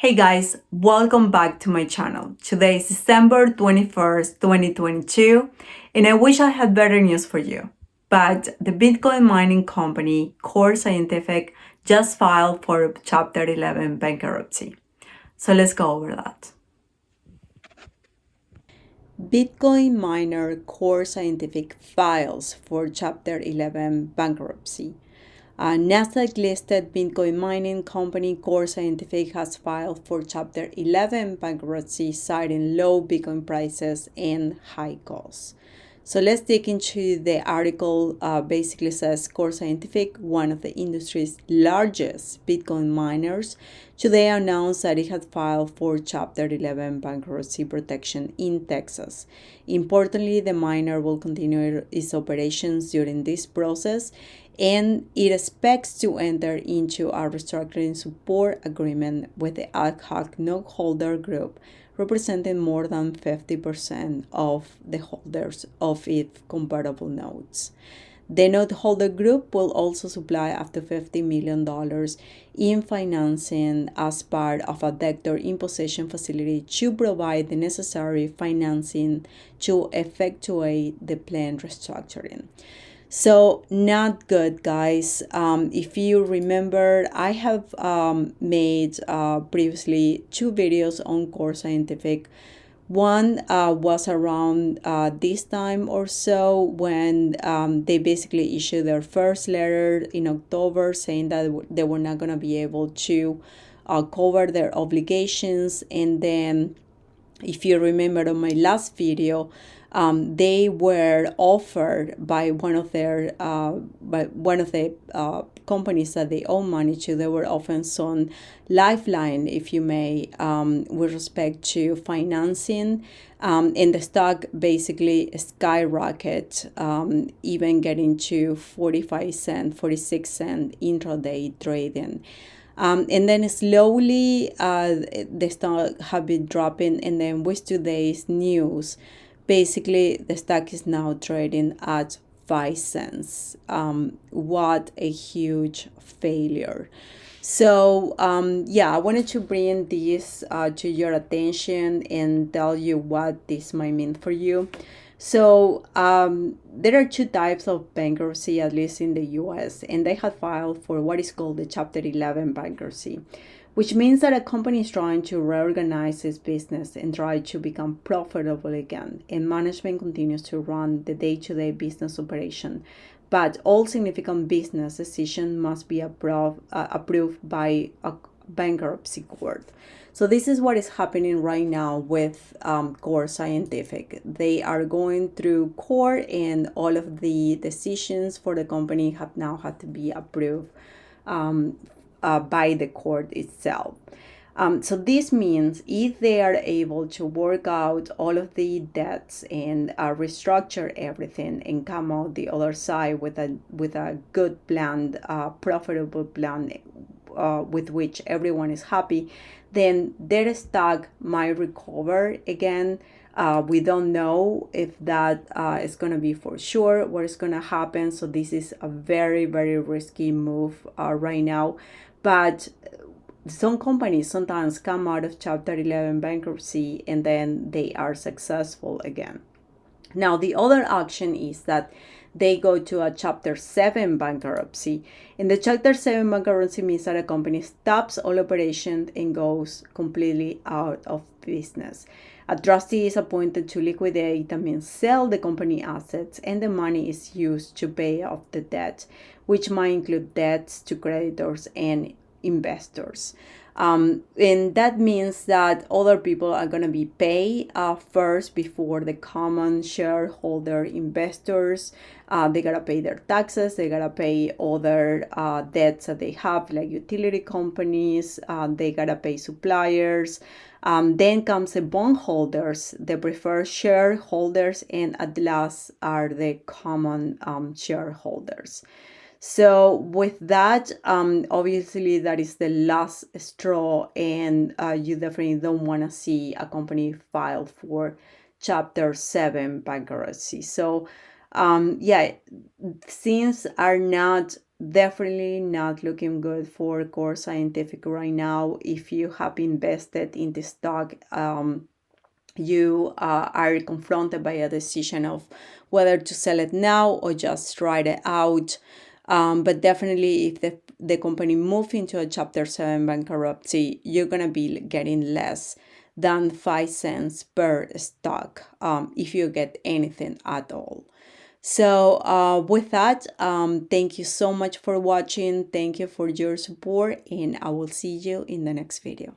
Hey guys, welcome back to my channel. Today is December 21st, 2022, and I wish I had better news for you. But the Bitcoin mining company Core Scientific just filed for Chapter 11 bankruptcy. So let's go over that. Bitcoin miner Core Scientific files for Chapter 11 bankruptcy. A Nasdaq-listed Bitcoin mining company Core Scientific has filed for Chapter 11 bankruptcy, citing low Bitcoin prices and high costs. So let's dig into the article. Basically says Core Scientific, one of the industry's largest Bitcoin miners, today announced that it had filed for Chapter 11 bankruptcy protection in Texas. Importantly, the miner will continue its operations during this process, and it expects to enter into a restructuring support agreement with the ad hoc noteholder group, representing more than 50% of the holders of its convertible notes. The noteholder group will also supply up to $50 million in financing as part of a debtor imposition facility to provide the necessary financing to effectuate the planned restructuring. So not good, guys. If you remember, I have made previously two videos on Core Scientific. One was around this time or so when they basically issued their first letter in October saying that they were not going to be able to cover their obligations. And then, if you remember on my last video, they were offered by one of their companies that they owe money to. They were offered some lifeline, if you may, with respect to financing, and the stock basically skyrocket, even getting to 45 cent, 46 cent intraday trading. And then slowly the stock have been dropping, and then with today's news, basically the stock is now trading at 5 cents. What a huge failure. So I wanted to bring this to your attention and tell you what this might mean for you. So there are two types of bankruptcy, at least in the US, and they have filed for what is called the Chapter 11 bankruptcy, which means that a company is trying to reorganize its business and try to become profitable again, and management continues to run the day-to-day business operation. But all significant business decisions must be approved by a bankruptcy court. So this is what is happening right now with Core Scientific. They are going through court, and all of the decisions for the company have now had to be approved by the court itself. So this means if they are able to work out all of the debts and restructure everything and come out the other side with a good plan, profitable plan, with which everyone is happy, then their stock might recover again. We don't know if that is going to be for sure, what is going to happen. So this is a very, very risky move right now. But some companies sometimes come out of Chapter 11 bankruptcy and then they are successful again. Now, the other option is that they go to a Chapter 7 bankruptcy. And the Chapter 7 bankruptcy means that a company stops all operations and goes completely out of business. A trustee is appointed to liquidate, that means sell the company assets, and the money is used to pay off the debt, which might include debts to creditors and investors. And that means that other people are going to be paid first before the common shareholder investors. They got to pay their taxes. They got to pay other debts that they have, like utility companies. They got to pay suppliers. Then comes the bondholders, the preferred shareholders, and at last are the common shareholders. So with that, obviously that is the last straw, and you definitely don't want to see a company file for Chapter 7 bankruptcy. So things are not definitely not looking good for Core Scientific right now. If you have invested in the stock, you are confronted by a decision of whether to sell it now or just ride it out. But definitely, if the company moves into a Chapter 7 bankruptcy, you're going to be getting less than 5 cents per stock if you get anything at all. So with that, thank you so much for watching. Thank you for your support, and I will see you in the next video.